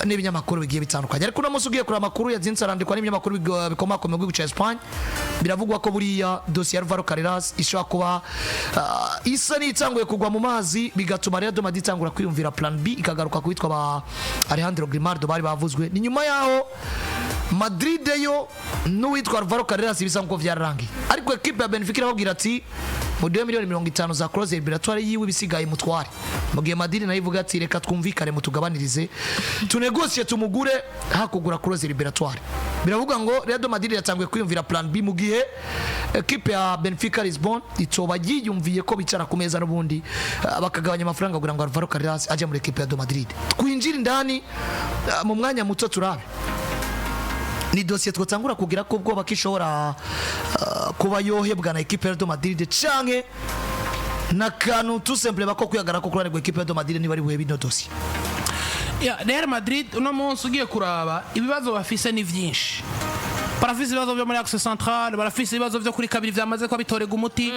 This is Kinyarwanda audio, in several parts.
n'ibinyamakuru bigiye bitandukanye ariko uno munsi ugiye kuri amakuru yazinze arandikwa n'ibinyamakuru bikomakomeye mu gihugu cya Espagne biravugwa ko buriya dosiye ya Alvaro Carreras ishobora kuba isa n'itanguye kugwa mu mazi bigatuma Real Madrid itangura kwiyumvira plan B ikagaruka kwitwa ba Alejandro Grimaldo bari bavuzwe ni nyuma yaho Madrid yo n'uwitwa Alvaro Carreras bisa nko vyararangiye ariko equipe ya Benfica irababwira ati mu 2 miliyoni 50 za clause liberatoire yiwe bisigaye mutware mu gihe Madrid nayo ivuga ati reka twumvikane mutugabanirize tunegosie tumugure hakugura clause liberatoire biravuga ngo Real Madrid yatanguye kwiyumvira plan B mu gihe equipe ya Benfica Lisbon itoba yiyumviye ko bicara ku meza n'ubundi bakagabanya amafaranga kugira ngo Alvaro Carreras aje muri equipe ya Madrid twinjira indani mu mwanya muto turabe ni dossier twatangura kugira ko bwo bakishobora kuba yohebwa na equipe ya Madrid canke na kanu tout simple bako kuyagara ko kuri equipe ya Madrid ni bari buhe bino dossier Real Madrid uno munsi ugiye kuraba ibibazo bafise ni vyinshi barafise ibibazo byo muri axe central barafise ibibazo byo kuri kabiri vyamaze ko bitorega umuti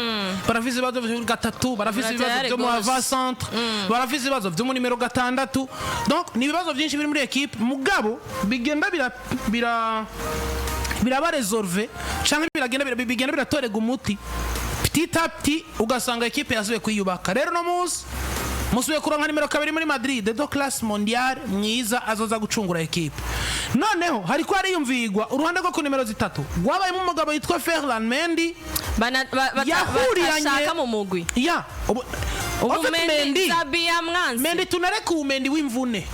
barafise ibibazo byo kuri gatatu barafise ibibazo byo mu avant centre barafise ibibazo byo mu numero 6 donc ni ibibazo byinshi biri muri equipe mugabo bigenda biraba resolve cyangwa bigenda biratorega umuti petit à petit ugasanga equipe yasubiye kwiyubaka rero no munsi musubiye kuronka numero 2 muri Madrid do classe mondiale mwiza azoza gucungura equipe noneho hari ko ariyumvigwa uruhande rwo ku numero 3 gwabaye mu mugabo yitwa Ferland Mendy batashaka mu mugwi ya Mendy Zabia mwanzi Mendy tunareka umendi w'imvune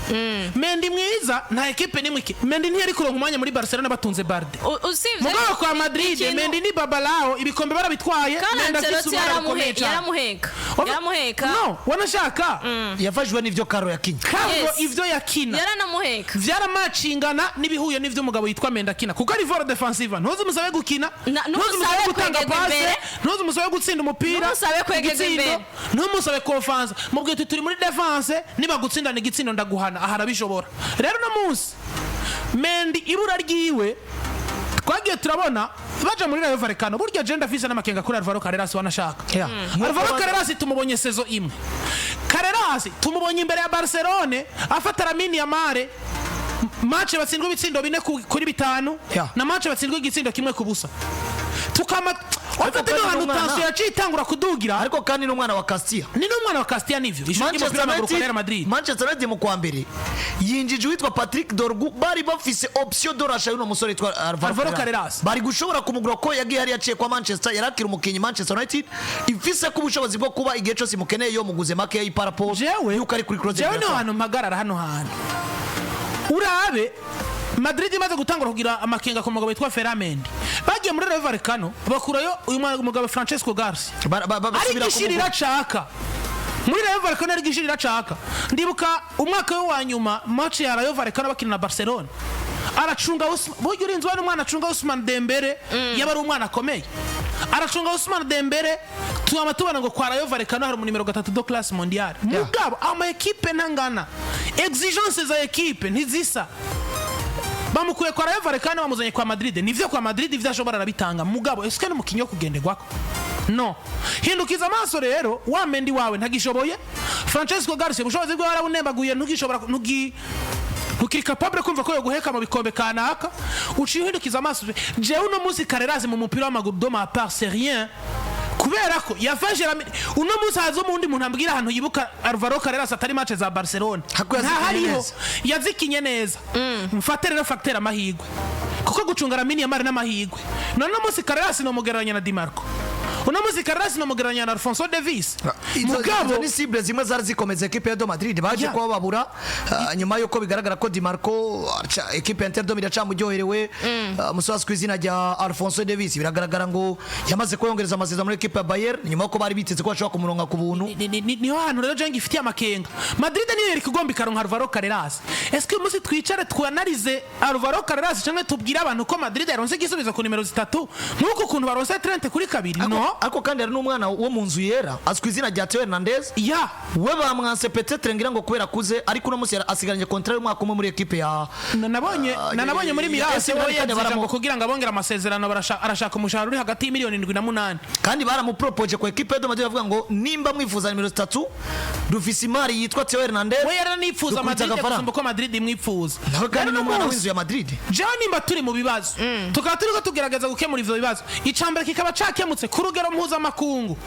Mendy mwiza nta equipe nimwe Mendy ntiyari kuronka umwanya muri Barcelona batunze Barde usivye mugabo kwa Madrid Mendy ni babalao ibikombe barabitwaye yaramuheka no wanashaka yafashwe n'ivyo Karo yakinye Karo ivyo yakina yaranamuheka vyaramacingana nibihuye n'ivyo mugabo yitwa Mendy akina kuko ari vore defensive ntuzi musabe gukina ntuzi musabe gutanga passe ntuzi musabe gutsinda umupira musabe kwegeza imbere ntumusabe kofanza mubwiye turi muri defense niba gutsindana igitsindo ndaguhana aharabishobora rero no munsi Mendy ibura ryiwe twagiye turabona baje muri Rayo Vallecano burya agenda afise n'amakenga kuri Alvaro Carreras wanashaka Alvaro Carreras tumubonye saison imwe Carreras tumubonye imbere ya Barcelona afata Lamine Yamal match batsindwa ibitsindo 4 kuri 5 na match batsindwa igitsindo kimwe ku busa tukama ofite no hanu tanso yacitangura kudugira ariko kandi n'umwana wa Castilla ni n'umwana wa Castilla nivyo ishuri y'umupira w'amaguru kwa Real Madrid Manchester United mu kwa mbere yinjije witwa Patrick Dorgu bari bafise option dorasha y'uno musore yitwa Alvaro Carreras bari gushobora kumugura ko yagiye hari yaciye kwa Manchester yarakira umukinyi Manchester United ifise ku bushobozi bwo kuba igihe cyose mukeneye yo muguze make y'iparapo yuko ari kuri cross jewe no hanu magarara hano urabe Madrid imaze gutangura kugira amakenga ku mugabo yitwa Ferland bagiye muri Rayo Vallecano bakurayo uyu mugabo Francesco Garcia ari gishirira caka muri Rayo Vallecano ari gishirira caka ndibuka umwaka wa nyuma match ya Rayo Vallecano bakina na Barcelona aracunga buryo urinzwe n'umwana acunga Ousmane Dembele yabari umwana akomeye aracunga Ousmane Dembele tubana ngo kwa Rayo Vallecano hari mu numero 3 do classe mondiale mugabo ama equipe ntangana exigence za equipe ntizisa bamukuye kwa Rayo Vallecano bamuzanye kwa Madrid nivyo kwa Madrid vyashobora arabitanga mugabo eske n'umukinyo kugenderwako no hindukiza amaso rero wa Mendy wawe ntagishoboye Francesco Garcia bushobozi bwo arabunembaguye ntugishobora ukiri capable kumva ko yo guheka mu bikombe kanaka ucihindukiza amaso jewe uno munsi Carreras mu mupira w'amaguru do ma part c'est rien kubera ko yafashe uno munsi hazo mundi muntu ambwira ahantu yibuka Alvaro Carreras atari match za Barcelona hariho yazikinye neza mfate rero facteur amahigwe kuko gucunga Lamine Yamal n'amahigwe none munsi Carreras no mugeranya na Di Marco uno munsi Carreras no mugeranya na Alfonso Davies mugabo ni cible zimwe zari zikomeza equipe ya Madrid baje ko babura nyuma yuko bigaragara ko Di Marco equipe Inter do Milan camujyoherewe muswas kwizina rya Alfonso Davies biragaragara ngo yamaze kuyongereza amasezerano muri equipe ya Bayern nyuma yuko bari biteze ko bashobora kumuronga ku buntu niho hano rero jengi ifitiye amakenga Madrid niyo iri kugomba ikaronka Alvaro Carreras est-ce que musi twicare twanalize Alvaro Carreras cyangwa tubwira abantu ko Madrid yaronse igisubizo ku numero 3 nkuko kuntu baronse 30 kuri 2 no ariko kandi hari n'umwana wo mu nzu yera azwi izina rya Theo Hernandez ya we bamwanse peut-être ngira ngo kubera kuze ariko uno munsi asigaranye contrat y'umwaka umwe muri equipe ya nabonye muri Mirasi ya- we kandi yavuze ngo baramu- kugira ngo abongera amasezerano arashaka umushahara uri hagati y'imiliyoni 7 na 8 kandi baramupropoje ku equipe de Madrid bavuga ngo nimba mwifuza nimero 3 dufise imari yitwa Theo Hernandez we yaranifuza dukubita Madrid agafaranga. gusumba ko Madrid imwifuza nawe kandi Rero n'umwana umunsi- w'inzu ya Madrid jewe nimba turi mu bibazo tukaba turiko tugerageza gukemura ivyo bibazo icambere kikaba cakemutse ku rugero mpuzamakungu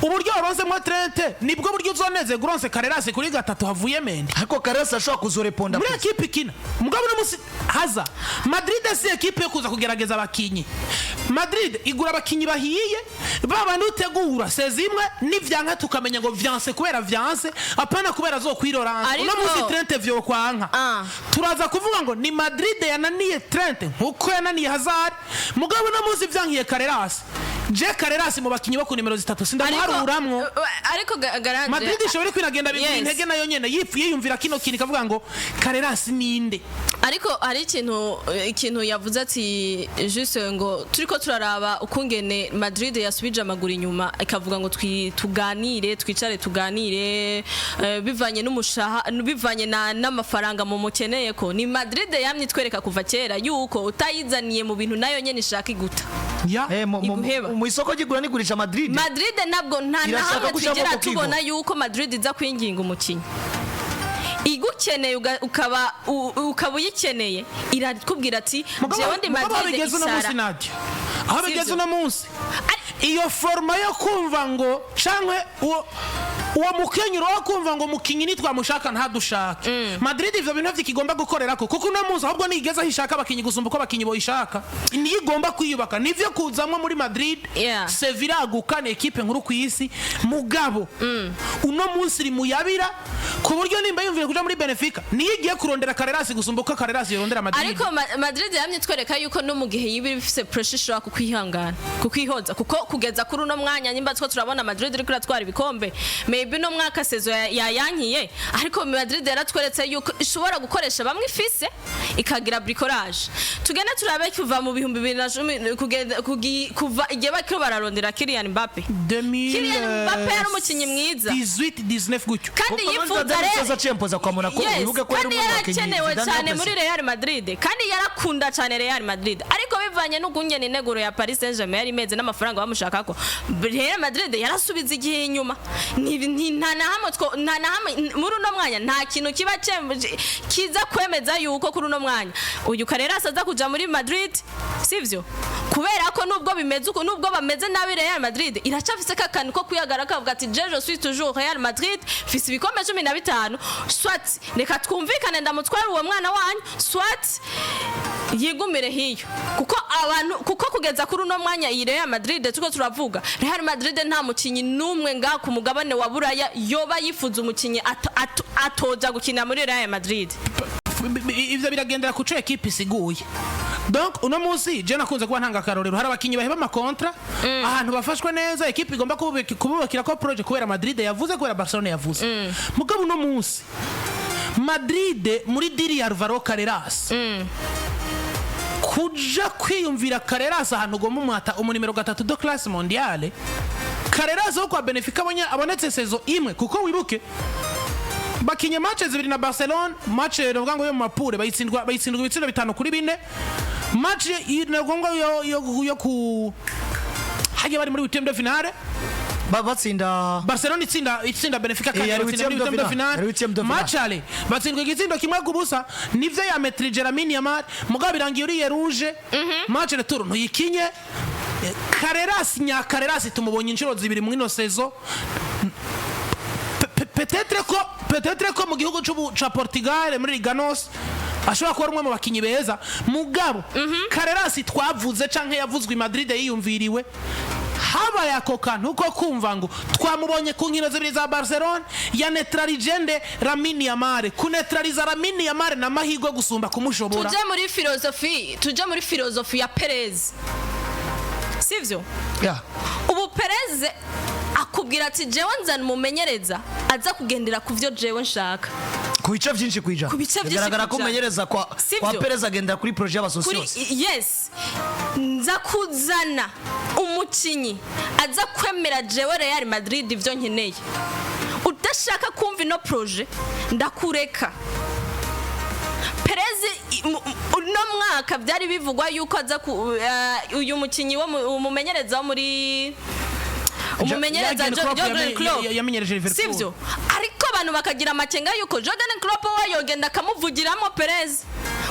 uburyo waronsemwo Trente nibwo buryo uzoneze guronse Carreras kuri 3 havuye Mendy ariko Carreras ashobora kuzoreponda muri ekipe ikina mugabo no musi haza Madrid si ekipe yo kuza kugerageza abakinyi Madrid igura abakinyi bahiye baba nutegura sezimwe n'ivyanka tukamenya ngo vyanse kubera vyanse apana kubera zo kwirorana Ariko- no musi Trente vyo kwanka turaza kuvuga ngo ni Madrid yananiye Trente nkuko yananiye Hazard mugabo no musi vyankiye Carreras je Carreras mu bakinyi bo ku nimero 3 sindamuharuramwo ariko garanje Madrid ishobora kwinagenda Yes. intege nayo nyene yiyumvira kino kintu kavuga ngo Carreras ninde ariko hari ikintu yavuze ati juste ngo turiko turaraba ukungene Madrid yasubije amaguru inyuma ikavuga ngo twicare tuganire bivanye n'umushaha bivanye n'amafaranga mu mukeneye ko ni Madrid yamye twereka kuva kera yuko utayizaniye mu bintu nayo nyene ishaka iguta iguheba. mu isoko ry'igura n'igurisha Madrid Madrid nabwo nta na Irashaka hamwe gushaka tugera ko kwiga. tubona yuko Madrid iza kwinginga umukinnyi igukeneye ukaba uyikeneye irakubwira ati jewe ndi Madrid isara aho bigeze uno munsi iyo forma yo kumva ngo cankwe uwo mukenyuro wo kumva ngo mukinyi nitwamushaka ntadushaka Madrid ivyo bintu vy'ikigomba gukorerako kuko uno munsi ahubwo nigeze ahishaka abakinyi gusumba uko abakinyi boyishaka niyo igomba kwiyubaka nivyo kuzamwo muri Madrid Yeah. Sevilla gukana ekipe nkuru ku isi mugabo uno munsi iri muyabira ku buryo nimba yumvira kuja muri Benfica niyo igiye kurondera Carreras gusumba uko Carreras yorondera Madrid ariko Madrid yamye twereka yuko no mu gihe yibi bifise pressure ishobora kukwihangana kukwihoza kuko kugeza kuri uno mwanya nimba two turabona Madrid iri kuratwara ibikombe maybe no mwaka sezo yayankiye ariko Madrid yaratweretse yuko ishobora gukoresha bamwe ifise ikagira bricolage tugenda turabe kuva mu bihumbi 2010 kuva igihe bakiro bararondera Kylian Mbappe Kylian Mbappe yari umukinyi mwiza 18-19 gutyo kandi yifuza rero Champions kwa Monaco bivuge ko kandi yarakenewe cyane muri Real Madrid kandi yarakunda cyane Real Madrid ariko bivanye n'ugungene ineguro ya Paris Saint-Germain yari imeze n'amafaranga bamushaka ko Real Madrid yarasubiza igihe inyuma nta na hamwe muri uno mwanya nta kintu kiba kiza kwemeza yuko kuri uno mwanya uyu Carreras aza kuja muri Madrid sivyo kubera ko nubwo bimeze uko nubwo bameze nabi Real Madrid iracafise kakani ko kuyagara kavuga ati je suis toujours Real Madrid fisi ibikombe 15 soit reka twumvikane ndamutwara uwo mwana wanyu soit yigumire hiyo kuko kugeza kuri uno mwanya iyi Real Madrid tuko turavuga Real Madrid nta mukinyi numwe nga ku mugabane wa Buraya yoba yifuza umukinyi atoja gukina muri Real Madrid ivyo biragendera ku cyo equipe isiguye donc uno munsi je nakunze kuba ntanga karorero hari abakinyi baheba amakontra ahantu bafashwe neza equipe igomba kububakira ko project kubera Madrid yavuze kubera Barcelona yavuze mugabo uno munsi Madrid muri diri ya Alvaro Carreras kuja kwiyumvira Carreras ahantu ugomba umwata umunimero 3 do classe mondiale Carreras wo kwa Benfica abonetse saison imwe kuko wibuke bakinye match zibiri na Barcelona match novuga ngo yo mu mapure bayitsindwa ibitsindo 5-4 match novuga yo ku hagiye bari muri huitième de finale batsinda Barcelona itsinda Benfica kandi huitième de finale match ale batsindwa igitsindo kimwe kubusa nivyo ya Metri Lamine Yamal mugabo birangiye uri rouge match retour ntuyikinye Carreras tumubonye inshuro zibiri mu ino saison peut-être ko mu gihugu ca Portugal muri Liganos ashobora kuba umwe mu bakinyi beza mugabo Carreras twavuze canke yavuzwe Madrid yiyumviriwe habaye ako kantu ko kumva ngo twamubonye ku nkino zibiri za Barcelona ya neutralizende Lamine Yamal kunetraliza Lamine Yamal na mahirwe gusumba kumushobora tuje muri filosofi ya Perez sivyo ubu Perez akubwira ati jewe nzana umumenyereza aza kugendera ku vyo jewe nshaka ku bice byinshi kwijana bigaragara ko umumenyereza kwa Perez agendera kuri projet y'abasosiyose yes nza kuzana umukinyi aza kwemera jewe Real Madrid ivyo nkeneye udashaka kumva ino projet ndakureka Perez no mwaka byari bivugwa yuko aza uyu mukinyi wo mumenyereza muri umumenyereza Jurgen Klopp yamenyereje Liverpool sivyo ariko abantu bakagira amakenga yuko Jurgen Klopp we yogenda akamuvugiramo Perez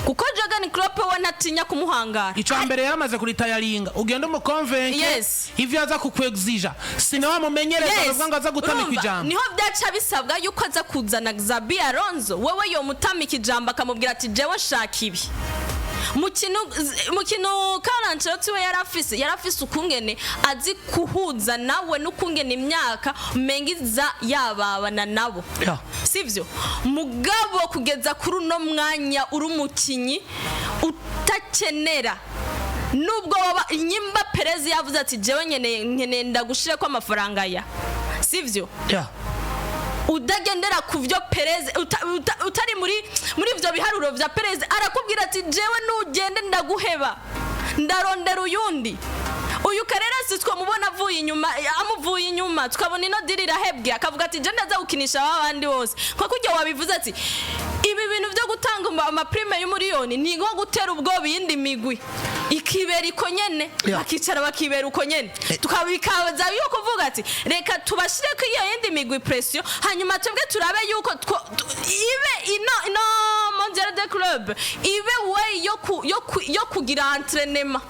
kuko Jurgen Klopp we ntatinya kumuhangara icyo mbere yaramaze kuritayaringa ugenda mu convention ivyo aza kukwexija sina wa mumenyereza bavuga ngo aza gutamika ijambo niho byaca bisabwa yuko aza kuzana Xabi Alonso wewe yo mutamika ijambo akamubwira ati jewe shaka ibi mukino Carreras we yarafise ukungene azi kuhuza nawe n'ukungene imyaka mengiza yababana nabo sivyo mugabo kugeza kuri no mwanya uri umukinyi utakenera nubwo waba nyimba Perez yavuze ati jewe nkeneye ndagushire ko amafaranga ya sivyo udagendera kuvyo Perez utari muri ivyo biharuro vya Perez arakubwira ati jewe nugende ndaguheba ndarondera uyundi uyu Carreras twamubona amuvuye inyuma tukabona ino diri irahebwe akavuga ati je ndaza gukinisha abandi bose kwa kujya wabivuze ati ibi bintu byo gutanga ama prime y'umuriyoni ni ngo gutera ubwo bindi migwi ikibera iko nyene bakicara bakibera uko nyene tukabikaza yo kuvuga ati reka tubashire ko iyo yindi migwi pression hanyuma twebwe turabe yuko ibe ino Mondial de Club ibe way yo kugira entraînement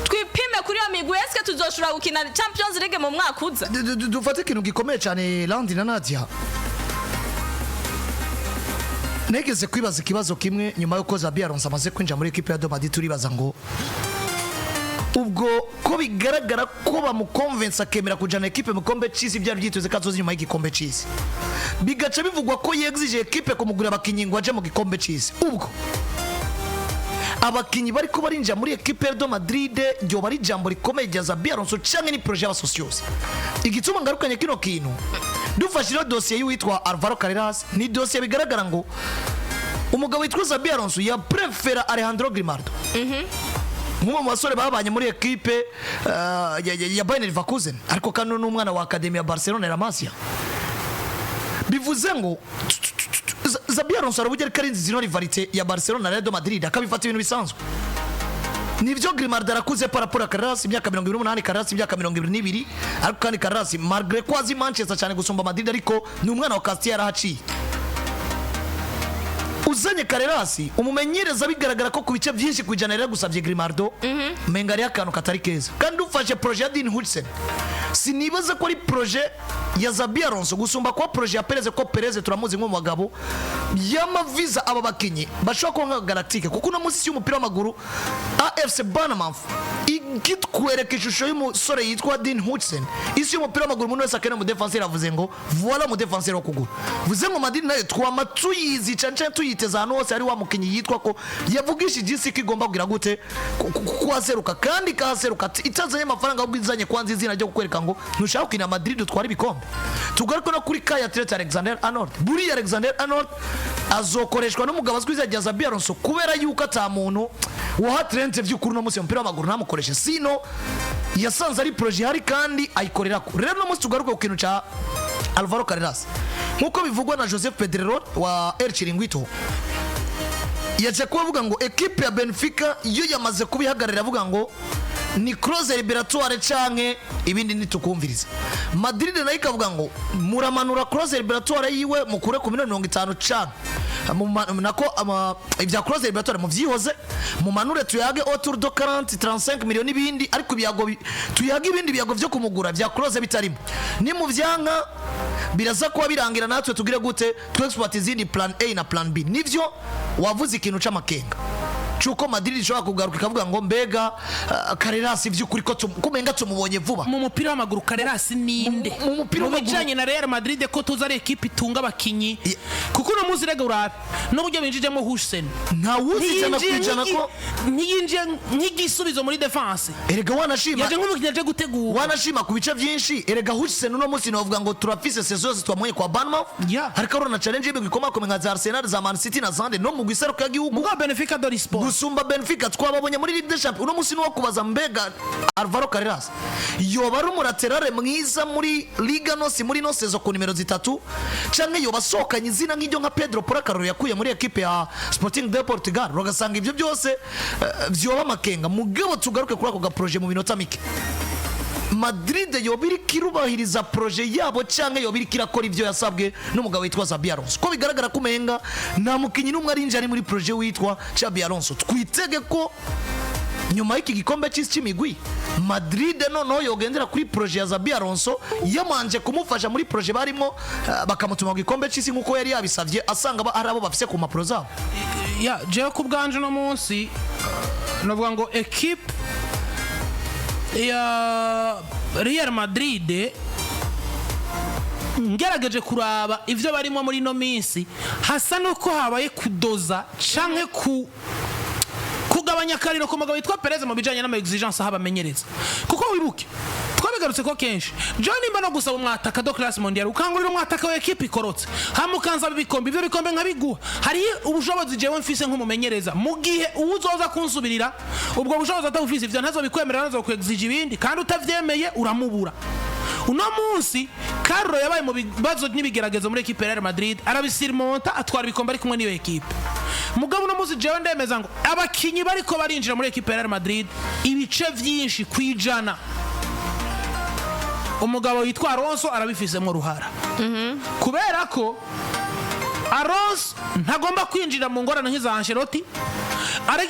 twipime kuri yo migwi eske tuzoshura gukina Champions League mu mwaka uza dufate ikintu gikomeye cyane Landi na Nadia negeze kwibaza ikibazo kimwe nyuma yuko Xabi Alonso amaze kwinjira muri equipe ya Abandi turibaza ngo ubwo ko bigaragara ko bamukonvensa akemera kujana equipe mu kombe cy'isi byari byiteze kazozi nyuma y'igikombe cy'isi bigaca bivugwa ko yexige equipe kumugura Bakinyi ngo aje mu gikombe cy'isi ubwo abakinyi bari ko barinjira muri equipe ya Madrid ryo bari jambo rikomeye rya Xabi Alonso cyangwa ni projet y'abasocios igituma ngarukanye kino kintu dufashira dossier y'uwitwa Alvaro Carreras ni dossier bigaragara ngo umugabo witwa Xabi Alonso ya prefera Alejandro Grimaldo mu basore babanye muri equipe ya Bayern Leverkusen ariko kano n'umwana wa Academy ya Barcelona La Masia bivuze ngo Xabi Alonso arabugera karinzi zino rivalite ya Barcelona na Real Madrid akabifata ibintu bisanzwe nivyo Grimaldo arakuze par rapport à Carreras imyaka 28 Carreras imyaka 22 ariko kandi Carreras malgré kwazi Manchester cyane gusumba Madrid ariko ni umwana wa Castilla yarahaciye uzanye Carreras umumenyereza bigaragara ko kubice byinshi kujana rero gusabye Grimaldo mengari akantu katari keza kandi ufashe projet ya Dean Hudson sinibaza ko ari projet ya Xabi Alonso gusumba kwa projet ya Perez ko Perez turamuzi nko mugabo yamaviza aba bakinyi bashobora ko nka Galactique kuko no munsi y'umupira w'amaguru AFC Bournemouth igitwereka ishusho y'umusore yitwa Dean Hudson isi y'umupira w'amaguru umuntu wese akene mu defenseur avuze ngo voilà mu defenseur wo kugura vuze ngo Madrid nayo twamatuyizi cancan tuyiteza hano hose ari wa mukinyi yitwa ko yavugisha igisi kigomba kugira gute kwaseruka kandi kaseruka itazanye amafaranga ubwizanye kwanza izina ryo kukwereka ngo ntushaka kina Madrid utwara ibikombe tugaruka no kuri Kai Atlete Alexander Arnold buri Alexander Arnold azokoreshwa n'umugabo azwiza rya Xabi Alonso kubera yuko atamuntu wa Trent vy'ukuri no munsi y'umupira w'amaguru namukoresha sino yasanze ari projet hari kandi ayikorera ko rero no munsi tugaruka ku kintu ca Alvaro Carreras nkuko bivugwa na Joseph Pedrerol wa El Chiringuito yaje kuvuga ngo equipe ya Benfica yo yamaze kubihagarira avuga ngo ni close liberatoire canke ibindi nitukumviriza Madrid nayo ikavuga ngo muramanura close liberatoire yiwe mukure ku 50 canke nako ibya close liberatoire mu vyihoze mu manure tuyage autour de 40-35 millions ibindi ariko byago tuyage ibindi byago byo kumugura bya close bitarimo ni mu vyanka biraza kuba birangira natwe tugire gute twexploit izindi plan A na plan B nivyo wavuze ikintu c'amakenga chuko Madrid ishobora kugaruka ikavuga ngo mbega Carreras ivy'ukuri ko kumenga tumubonye vuba mu mupira w'amaguru Carreras ninde mu mupira w'amaguru na Real Madrid ko tuza ari equipe itunga abakinyi kuko no muzi rega urabe no buryo binjijemo Hussein nta wuzijana kujana ko ntiyinje nk'igisubizo muri defense erega wanashima yaje nk'umukinnyi aje gutegura wanashima ku bice byinshi erega Hussein no munsi novuga ngo turafise saison zose twamwenye kwa Bournemouth hariko rona challenge y'ibigwi koma nka za Arsenal za Man City na Zande no mu gwiseruka y'igihugu ngo Benfica do Sport gusumba Benfica twababonye muri Ligue des Champions uno musi no kubaza mbega Alvaro Carreras yoba ari umuraterare mwiza muri Liga no si muri no sezo ku nimero 3 canke yoba sokanye izina nk'iryo nka Pedro Porcaro yakuye muri equipe ya Sporting de Portugal rogasanga ibyo byose vyoba Amakenga mugabo tugaruke kuri ako ga projet mu minota mike Madrid yobiri kirubahiriza projet yabo cyangwa yobiri kirakora ibyo yasabwe n'umugabo witwa Xabi Alonso ko bigaragara ko menga nta mukinyi n'umwe arinje ari muri projet witwa Xabi Alonso twitege ko nyuma y'iki gikombe cy'imigwi Madrid noneho yogendera kuri projet ya Xabi Alonso yamanje kumufasha muri projet barimo bakamutuma mu gikombe cy'isi nkuko yari yabisavye asanga ari abo bafise ku mapro zabo ya je ku bwanje no munsi novuga ngo equipe ya Real Madrid ngerageje kuraba ivyo barimo muri no minsi hasa nuko habaye kudoza canke kugabanya kariro ku mugabo witwa Perez mu bijanye n'ama exigence habamenyereza kuko wibuke twabigarutse ko kenshi John imba no gusaba umwataka do class mondial ukangurira umwataka wa equipe ikorotse hamukanza bikombe ivyo bikombe nkabiguha hari ubushobozi jewe mfise nk'umumenyereza mu gihe uzoza kunsubirira ubwo bushobozi atawufise ivyo ntazo bikwemerera nazo ku exige ibindi kandi utavyemeye uramubura uno munsi Carlo yabaye mu bibazo n'ibigeragezo muri equipe ya Real Madrid arabisirimonta atwara ibikombe ari kumwe niyo equipe mugabo no munsi jewe ndemeza ngo abakinyi bariko barinjira muri equipe ya Real Madrid ibice vyinshi kwijana umugabo witwa Alonso arabifisemo ruhara kubera ko Alonso ntagomba kwinjira mu ngorane nk'iza Ancelotti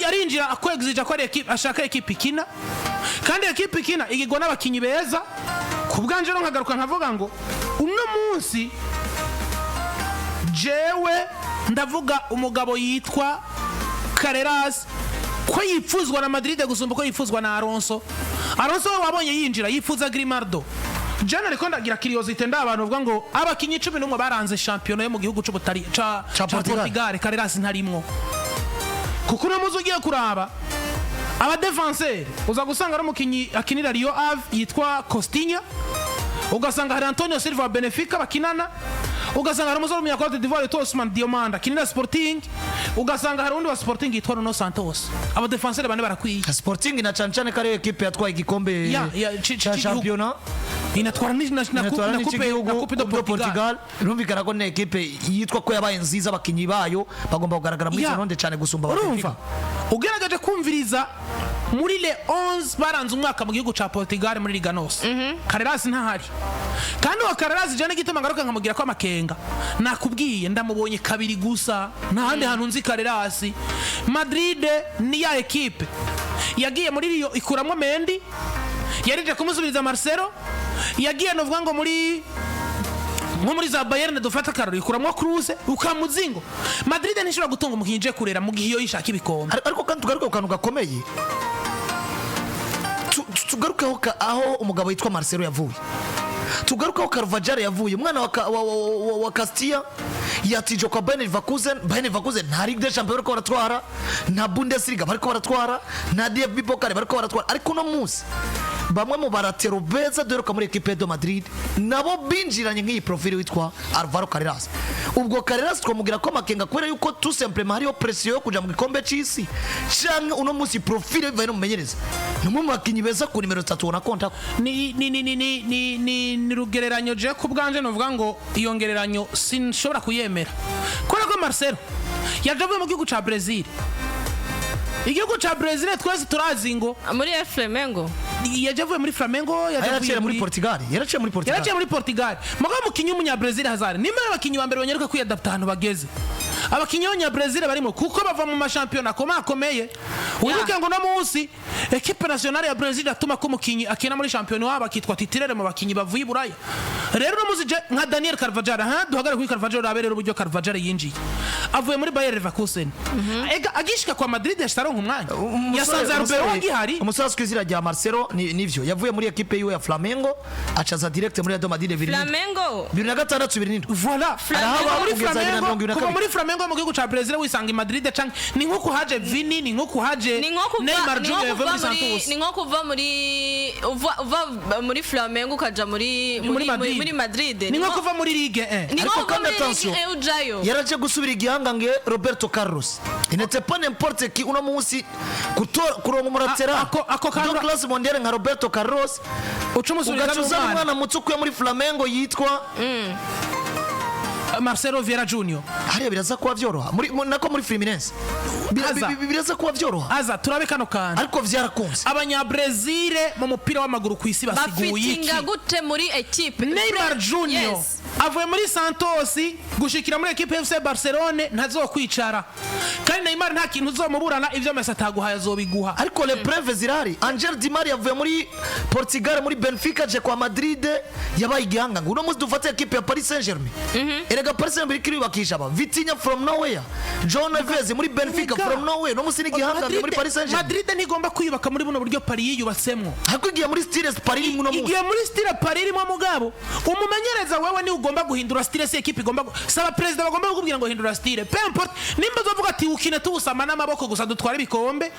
arinjira akwegizija ko ari equipe ashaka equipe ikina kandi equipe ikina igigwa n'abakinyi beza kubwanje no nkagaruka nkavuga ngo uno munsi jewe ndavuga umugabo yitwa Carreras ko yipfuzwa na Madrid gusumba ko yipfuzwa na Alonso wabonye yinjira yipfuza Grimaldo jana ariko ndagira curiosity ndabantu bavuga ngo abakinyi 11 baranze championnat yo mu gihugu c'ubutari ca Portugal Carreras ntarimwo kuko no muzo ugiye kuraba aba defenseur uza gusanga ari umukinyi akinira Rio Ave yitwa Costinha ugasanga hari Antonio Silva Benfica bakinana ugasanga hari umuzoro wa Cote d'Ivoire Tosman Diomanda kinira Sporting ugasanga hari undi wa Sporting yitwa Nuno Santos aba defenseur bane barakwiye Sporting na chancane kare equipe yatwaye igikombe cha championnat inatwara na coupe de Portugal rumvikana ko ne equipe yitwa ko yabaye nziza abakinyi bayo bagomba kugaragara muri zonde cyane gusumba Benfica ugeragaje kumviriza muri le 11 baranze umwaka mu gihugu ca Portugal muri Liga NOS Carreras ntahari kandi wa Carreras jana gituma ngaruka nkamugira ko Amakenga nakubwiye ndamubonye kabiri gusa ntahandi hantu nzi Carreras Madrid ni ya equipe yagiye muri Rio ikuramwo Mendy yarije kumusubiriza Marcelo yagiye novuga ngo muri za Bayern dufata Carlo ikuramwo Cruz ukamuzingo Madrid ntishobora gutunga umukinje kurera mu gihe yo yishaka ibikombe ariko kandi tugaruka ukanu gakomeye tugarukaho aho umugabo witwa Marcelo yavuye tugarukaho Carvajal yavuye umwana wa Castilla yatijo kwa Bayern Leverkusen nta Ligue des Champions bariko baratwara nta Bundesliga bariko baratwara nta DFB Pokal bariko baratwara ariko no munsi bamwe mu baratero beza duheruka muri equipe de Madrid nabo binjiranye nk'iyi profile witwa Alvaro Carreras ubwo Carreras twamugira ko Amakenga kubera yuko tout simplement hariyo pression yo kuja mu gikombe c'isi canke uno munsi profile bivaye no mumenyereza numwe mu bakinyi beza ku nimero 3 na konta ni rugereranyo je ku bwanje novuga ngo iyo ngereranyo sinshobora kuyemera kubera ko Marcelo yajavuye mu gihugu ca Brazil igihugu ca Brazil twese turazi ngo muri Flamengo yajavuye muri Flamengo yajavuye muri Portugal yaraciye muri Portugal mugabo mukinyi w'umunya Brazil Hazard nimero abakinyi ba mbere banyeruka kwiyadapta ahantu bageze abakinyi b'umunya Brazil barimo kuko bava mu mashampiyona akomeye wibuke ngo no munsi equipe nationale ya Brazil atuma ko mukinyi akina muri shampiyona wabo akitwa titulaire mu bakinyi bavuye Buraya rero no muzije nka Daniel Carvajal duhagare kuri Carvajal aberera uburyo Carvajal yinjiye avuye muri Bayer Leverkusen agishika kwa Madrid yashtaronka umwanya yasanze Albero wagihari umusaza kwizira rya Marcelo nivyo yavuye muri equipe yiwe ya Flamengo acaza direct muri Real Madrid Flamengo 2006 voilà muri Flamengo mu gihugu ca Brazil wisanga Madrid canke ni nko kuhaje Vini ni nko kuhaje Neymar Junior yavuye Santos ni nko kuva muri Flamengo ukaja muri Madrid ni nko kuva muri Ligue 1 ariko kandi attention yaraje gusubira igihangange Roberto Carlos il n'était pas n'importe qui uno munsi kuronka umuratera de classe mondiale nka Roberto Carreras ugacuza umwana mutsukuye muri Flamengo yitwa Marcelo Vieira Junior hariya biraza kuba vyoroha nako muri Fluminense biraza kuba vyoroha aza turabe kano kana ariko vyarakunze abanyabrezil mu mupira w'amaguru ku isi basiguye iki bafitinga gute muri equipe Neymar Junior avuye muri Santos gushikira muri equipe FC Barcelone ntazokwicara kandi Neymar nta kintu uzomuburana ivyo Messi ataguhaye azobiguha ariko le preuve zirari Angel Di Maria avuye muri Portugal muri Benfica je kwa Madrid yabaye igihanga uno muzi dufate equipe ya Paris Saint-Germain erega Paris Saint-Germain kiri bakishaba Vitinha from nowhere John Neves muri Benfica from nowhere no musi n'igihanga muri Paris Saint-Germain Madrid ntigomba kwiyubaka muri buno buryo Paris yiyubatsemwo ariko igiye muri style Paris muno musi igiye muri style Paris mu mugabo umumenyereza wewe ni ugomba guhindura style se equipe igomba saba president bagomba kukubwira ngo hindura style peu importe nimba uzovuga ati ukine tubusama n'amaboko gusa dutwara ibikombe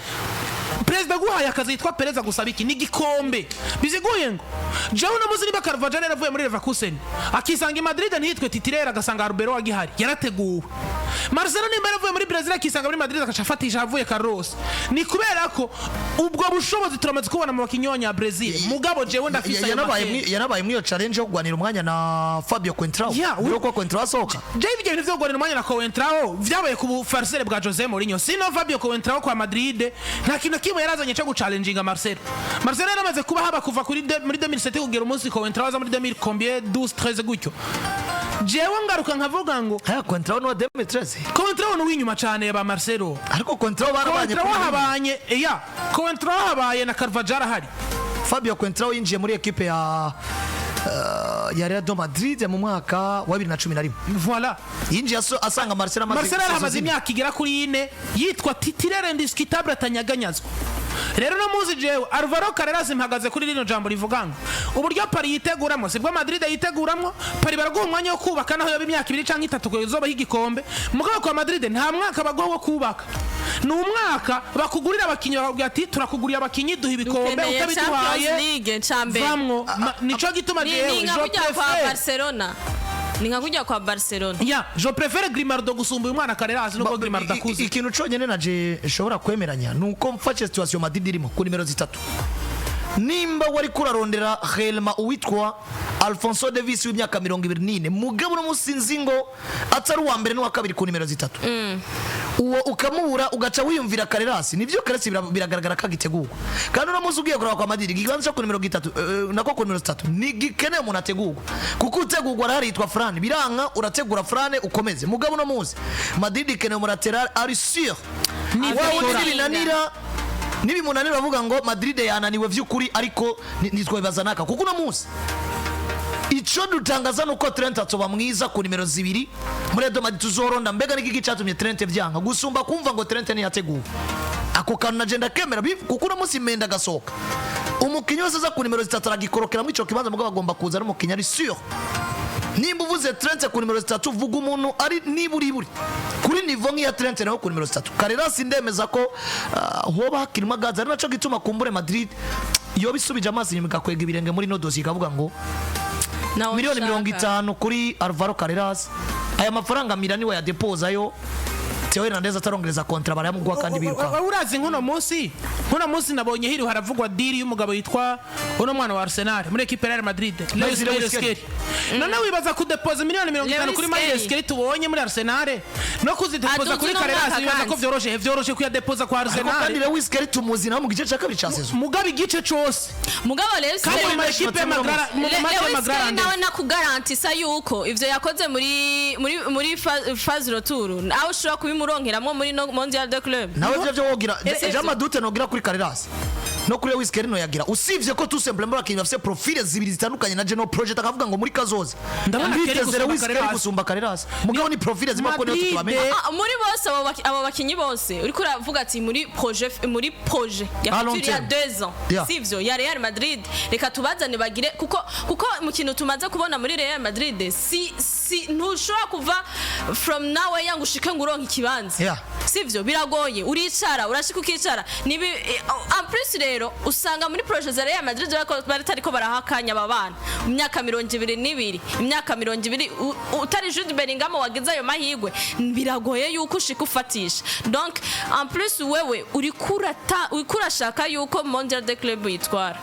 president guhaye akazi yitwa Pereza gusaba iki n'igikombe biziguye ngo João na muzini bakarvajana yaravuye muri Leverkusen akisanga i Madrid ntitwe titiraire agasanga Arbeloa agihari yarateguwe Marcelo nimba yaravuye muri Brazil akisanga muri Madrid akacafatisha avuye Carreras ni kubera ko ubwo bushobozi turamaze kubona mu bakinyi ya Brazil mugabo jewe ndafisa yanabaye muri iyo challenge yo kugwanira umwanya na Fabio Coentrao uko Coentrao asoka je ibyo byo kugwanira umwanya na Coentrao vyabaye ku farsele bwa Jose Mourinho sino Fabio Coentrao kwa Madrid nta kintu kimwe yarazanye cyo guchallenginga Marcelo yaramaze kuba haba kuva kuri muri 2007 kugera umunsi Coentrao za muri 2000 combien 12 13 gutyo jewe ngaruka nkavuga ngo Coentrao no 2013 Coentrao no winyuma cyane ba Marcelo ariko Coentrao habanye Coentrao habaye na Carvajal hari Fabio Coentrao yinjiye muri equipe ya Real Madrid mu mwaka wa 2011 voilà yinjiye asanga Marcelo amaze imyaka igera kuri 4 yitwa titulaire indiscutable atanyaganyazwa rero no muzi jewe Alvaro Carreras impagaze kuri rino jambo rivuga ngo uburyo Paris yiteguramo sibwo Madrid yiteguramo Paris baraguha umwanya wo kubaka naho yoba imyaka 2 canke 3 ko yozoba higikombe mugabo kwa Madrid nta mwaka bagoho wo kubaka ni umwaka bakugurira abakinyi bakubwira ati turakugurira abakinyi duha ibikombe utabiduhaye vamwo nico gituma jewe Barcelona ninga kujya kwa Barcelona je préfère Grimaldo gusumba umwana Carreras nuko Grimaldo akuze ikintu conyene naje shobora kwemeranya nuko mfashe situation Madrid irimo ku nimero 3 nimba wari kurarondera Helma uwitwa Alfonso Davies w'imyaka 24 mugabo no musinzi ngo atari uwa mbere n'uwa kabiri ku nimero 3 uwo ukamubura ugaca wiyumvira Carreras nivyo Carreras biragaragara kagitegurwa kandi no muzi ugiye kuraba kwa Madrid igiganza ku nimero 3 nako ku nimero 3 ni gikeneye umuntu ategurwa kuko utegurwa hari yitwa Fran biranka urategura Fran ukomeze mugabo no muzi Madrid ikeneye umulateral ari sûr nibimunanira bavuga ngo Madrid yananiwe vy'ukuri ariko nitwebaza naka kuko no muzi ico dutangaza nuko Trent atoba mwiza ku nimero 2 muri Madrid tuzoronda mbega n'iki cyatumye Trent vyanga gusumba kumva ngo Trent ni yateguwe ako kantu agenda kemera kuko no musi menda gasoka umukinyi wese za ku nimero 3 aragikorokera mu ico kibanza mugabo agomba kuza n'umukinyi ari sûr nimba uvuze Trent ku nimero 3 vuga umuntu ari niburi kuri nivo nk'iya Trent naho ku nimero 3 Carreras ndemeza ko hoba hakirimo gaza ari naco gituma kumbure Madrid yo bisubije amazi nyuma gakwega ibirenge muri no dossier kavuga ngo miliyoni 50 kuri Alvaro Carreras aya mafaranga Milan we ya deposa yo Theo Hernandez atarongereza kontra baramugwa kandi biruka urazi nkuno munsi nabonye hiri haravugwa deal y'umugabo yitwa uno mwana wa Arsenal muri equipe Real Madrid Lewis Skelly none wibaza ku deposit miliyoni 50 kuri Lewis Skelly tubonye muri Arsenal no kuzidepoza kuri Carreras wibaza ko vyoroshe kuya deposit kwa Arsenal kandi Lewis Skelly tumuzi na mu gice cya kabiri cya season mugabe igice cyose mugabo Lewis Skelly mu equipe Magara nawe nakugarantisa yuko ivyo yakoze muri phase retour aho ushobora kubimuronkeramwo muri Mondial de Club nawe byo wogira jama dute nogira kuri Carreras no kuri Lewis Skelly no yagira usivye ko tout simplement bakinyi bafite profile zibiri zitandukanye na General Project akavuga ngo muri kazoza ndabona Lewis Skelly gusumba Carreras mugabo ni profile zima ko niyo tutwamenya muri bose abo bakinyi bose uri kuravuga ati muri projet ya futur ya 2 ans sivyo ya Real Madrid reka tubazane bagire kuko mu kintu tumaze kubona muri Real Madrid si si ntushobora kuva from nawe yangu ushike ngo uronke ikibanza sivyo biragoye uricara urashika ukicara nibi en plus rero usanga muri projet za Real Madrid bariko barahakanya abana mu myaka 22 imyaka 20 utari Jude Bellingham wagize ayo mahigwe biragoye yuko ushika ufatisha donc en plus wewe urashaka yuko Mondial de Club yitwara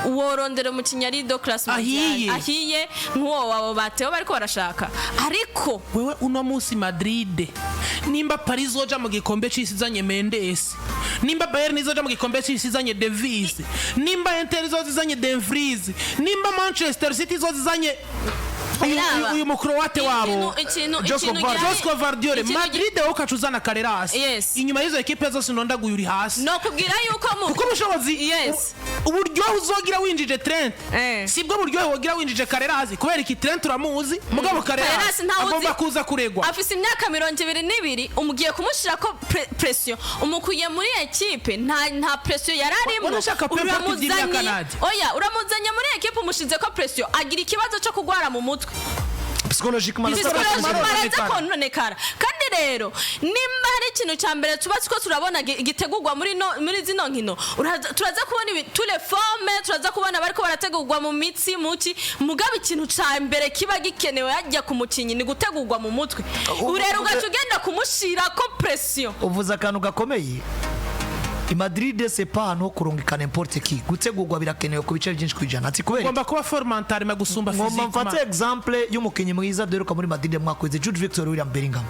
worondera mu kinyarido class ahiye nk'uwo wabo bateo bariko barashaka ariko wewe uno munsi Madrid nimba Paris zoja mu gikombe cisizanye Mendes nimba Bayern zoja mu gikombe cisizanye Davis nimba Inter zozizanye Dumfries nimba Manchester City zozizanye uyu mukroate wabo Josko Vardiole Madrid okacuzana Carreras inyuma y'izo equipe zose nondaguye uri hasi no kubwira yuko kuko ubushobozi uburyo uzogira winjije Trent sibwo buryo wogira winjije Carreras kubera iki Trent uramuzi mugabo Carreras agomba kuza kuregwa afise imyaka 22 umugiye kumushira ko pression umukuye muri equipe nta pression yararimo uramuzanye muri equipe umushize ko pression agira ikibazo cyo kugwara mu mutwe psychologiquement kononekara kandi rero nimba hari ikintu cya mbere tubatse ko turabona gitegurwa muri zino nkino turaza kubona tule forme turaza kubona bariko barategurwa mu mitsi muki mugabe ikintu cya mbere kiba gikenewe yajya ku mukinyi ni gutegurwa mu mutwe urero ugacugenda kumushira ko pression uvuza akantu gakomeye Madrid c'est pas no kurungika n'importe qui gutegurwa birakenewe ku bice byinshi kwijana ati kubera ngomba kuba formentare magusumba physique ngomba mfate exemple y'umukinyi mwiza deruka muri Madrid mwakoze Jude Victor William Bellingham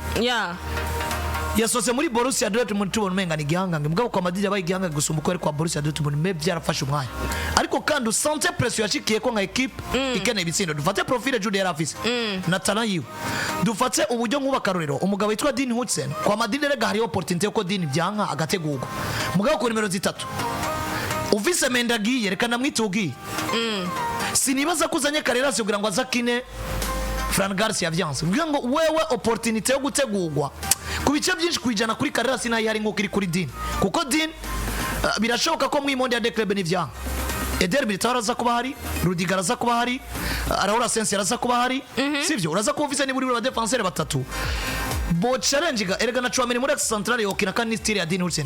yasose muri Borussia Dortmund tubona menga ni gihangange mugabo kwa Madrid yabaye gihangange gusumba uko ari kwa Borussia Dortmund me byarafashe umwanya ariko kandi usante pression yashikiye ko nka equipe ikene ibitsindo dufate profile Jude yarafise na talent yiwe dufate uburyo nk'ubakarorero umugabo witwa Dean Hudson kwa Madrid rega hari opportunity ko Dean byanka agategurwa mugabo ku nimero 3 uvise Mendagiye reka namwitugiye sinibaza kuzanye Carreras kugira ngo azakine Fran Garcia Viance mbwiye ngo wewe opportunity yo gutegurwa ku bice byinshi kwijana kuri Carreras nayo hari nk'uko iri kuri Dean kuko Dean birashoboka ko mu Mondial de Club ni vyanga Eder Militao aza kuba hari Rudiger aza kuba hari Raul Asensio aza kuba hari sivyo uraza kuba ufise ni buri ba defenseur batatu bo challenge ga erega na Chouameni muri central yokina kandi style ya Dean Hudson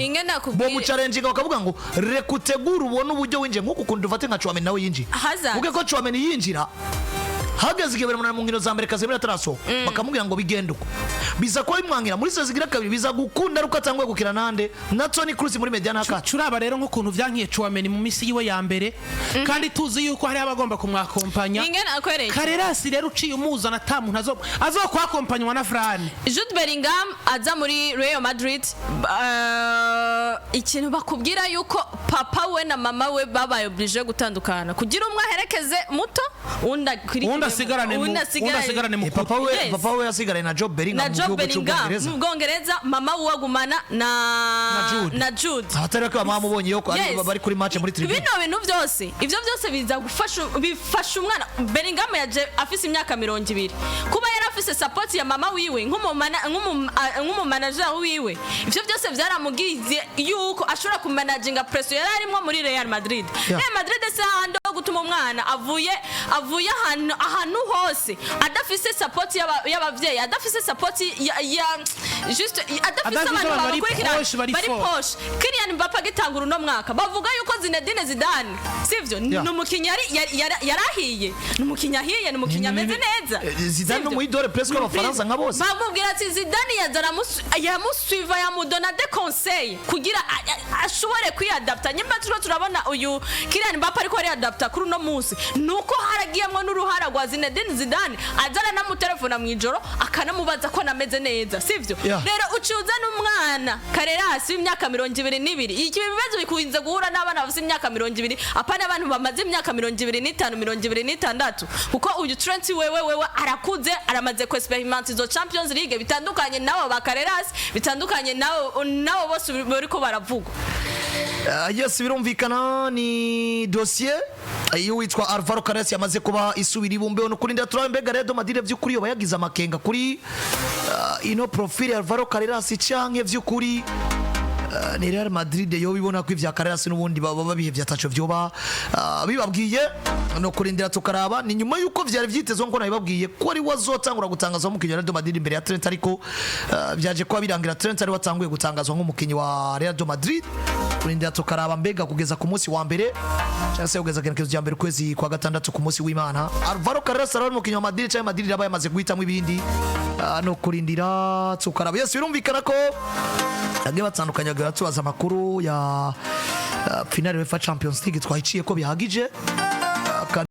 bo mu challenge ga bakavuga ngo rekutegura ubone uburyo winje nkuko kundi ufate nka Chouameni nawe yinji uge ko Chouameni yinjira hageze igihe bari mu nkino za Amerika zibira ataraso bakamubwira ngo bigende uko biza ko imwangira muri sezigira kabiri biza gukunda ruko atangwe gukira nande na Toni Kroos muri Mediana haka curaba rero nkukuntu vyankiye Chouameni mu misi yiwe ya mbere kandi tuzi yuko hari abagomba kumwakompanya Carreras rero uciye umuzana tamuntu azokwakompanywa na Fran Jude Bellingham aza muri Real Madrid ikintu bakubwira yuko papa we na mama we babaye oblige gutandukana kugira umwe aherekeze muto unasigarane mu papa we yasigara na Job Bellingham mu Bwongereza mama we wagumana na Jude atareka mama mubonye yo bari kuri match muri tribune ibyo byose biza bifasha umwana Bellingham yaje afise imyaka 20 kuba yarafise support ya mama wiwe nk'umu manager wiwe ibyo byose byaramugize yuko ashobora kumanaginga pressure yari arimo muri Real Madrid Real Madrid se hando gutuma umwana avuye ahantu hose adafise support y'abavyeyi adafise support ya juste adafise abantu bari posh Kylian Mbappé gitangura no mwaka bavuga yuko Zinedine Zidane sivyo n'umukinya yarahiye n'umukinya hiye n'umukinya ameze neza Zidane no muidore presque abafaransa nka bose bamubwira ati Zidane yamusuiva yamudona de conseil kugira ashobore kwiadapta nyimba turabona uyu Kylian Mbappé ariko ari adapta kuri no munsi nuko haragiyamwe n'uruhara rwa Zinedine Zidane azana na mu telefone mwijoro akanamubaza ko nameze neza sivyo rero ucuza n'umwana Carreras w'imyaka 22 iki bibazo bikunze guhura n'abana bafite imyaka 20 apana abantu bamaze imyaka 25 26 kuko uyu Trent wewe arakuze aramaze ko experiment zo Champions League bitandukanye nabo ba Carreras bitandukanye nabo bose bariko baravugwa yes birumvikana ni dossier iyo witwa Alvaro Carreras yamaze kuba isubira ibumbeho no kurinda turabe mbega rero Madrid vy'ukuri yo bayagize amakenga kuri ino profile Alvaro Carreras canke vy'ukuri ni Real Madrid yo bibona ko ivya Carreras n'ubundi baba babihevye ataco vyoba bibabwiye no kurindira tukaraba ni nyuma yuko vyari vyitezwe ngo nabibabwiye ko ari wazotangura gutangazwa mu Real Madrid imbere ya Trent ariko byaje ko birangira Trent ari watanguye gutangazwa nk'umukinyi wa Real Madrid kurindira tukaraba mbega kugeza ku munsi wa mbere cyangwa se kugeza kenekezo ya mbere kwezi kwa gatandatu ku munsi w'Imana Alvaro Carreras ari umukinyi wa Madrid cyangwa Madrid yaba yamaze guhitamo ibindi no kurindira tukaraba yes birumvikana ko agiye batandukanye tubaza amakuru ya finale UEFA Champions League twahiciye ko bihagije